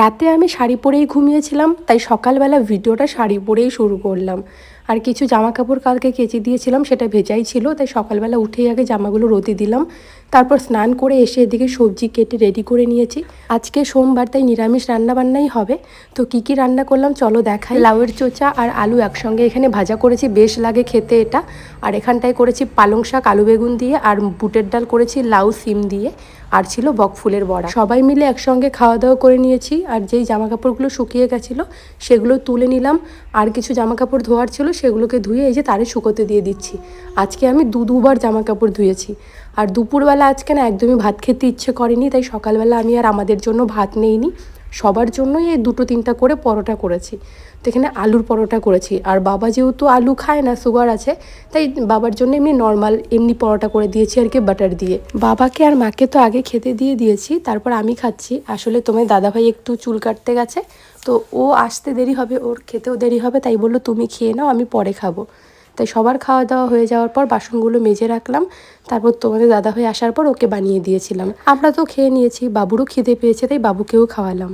রাতে আমি শাড়ি পরেই ঘুমিয়েছিলাম, তাই সকালবেলা ভিডিওটা শাড়ি পরেই শুরু করলাম। আর কিছু জামা কাপড় কালকে কেচে দিয়েছিলাম, সেটা ভেজাই ছিল, তাই সকালবেলা উঠেই আগে জামাগুলো রোদে দিলাম। তারপর স্নান করে এসে এদিকে সবজি কেটে রেডি করে নিয়েছি। আজকে সোমবার, তাই নিরামিষ রান্নাবান্নাই হবে। তো কি কি রান্না করলাম চলো দেখাই। লাউয়ের চোচা আর আলু একসঙ্গে এখানে ভাজা করেছি, বেশ লাগে খেতে এটা। আর এখানটায় করেছি পালং শাক আলু বেগুন দিয়ে, আর বুটের ডাল করেছি লাউ সিম দিয়ে, আর ছিল বকফুলের বড়া। সবাই মিলে একসঙ্গে খাওয়া দাওয়া করে নিয়েছি। আর যেই জামা কাপড়গুলো শুকিয়ে গেছিলো সেগুলো তুলে নিলাম, আর কিছু জামা কাপড় ধোয়ার ছিল সেগুলোকে ধুয়ে এই যে তারে শুকোতে দিয়ে দিচ্ছি। আজকে আমি দুবার জামা কাপড় ধুয়েছি। আর দুপুরবেলা আজকে না একদমই ভাত খেতে ইচ্ছে করেনি, তাই সকালবেলা আমি আর আমাদের জন্য ভাত নেইনি, সবার জন্যই এই 2-3টা করে পরোটা করেছি। তো এখানে আলুর পরোটা করেছি, আর বাবা যেহেতু আলু খায় না, সুগার আছে, তাই বাবার জন্য এমনি নর্মাল এমনি পরোটা করে দিয়েছি আর কি, বাটার দিয়ে। বাবাকে আর মাকে তো আগে খেতে দিয়ে দিয়েছি, তারপর আমি খাচ্ছি। আসলে তোমার দাদাভাই একটু চুল কাটতে গেছে, তো ও আসতে দেরি হবে, ওর খেতেও দেরি হবে, তাই বললো তুমি খেয়ে নাও, আমি পরে খাবো। তাই সবার খাওয়া দাওয়া হয়ে যাওয়ার পর বাসনগুলো মেজে রাখলাম। তারপর তোমাদের দাদাভাই আসার পর ওকে বানিয়ে দিয়েছিলাম। আমরা তো খেয়ে নিয়েছি, বাবুরও খিদে পেয়েছে, তাই বাবুকেও খাওয়ালাম।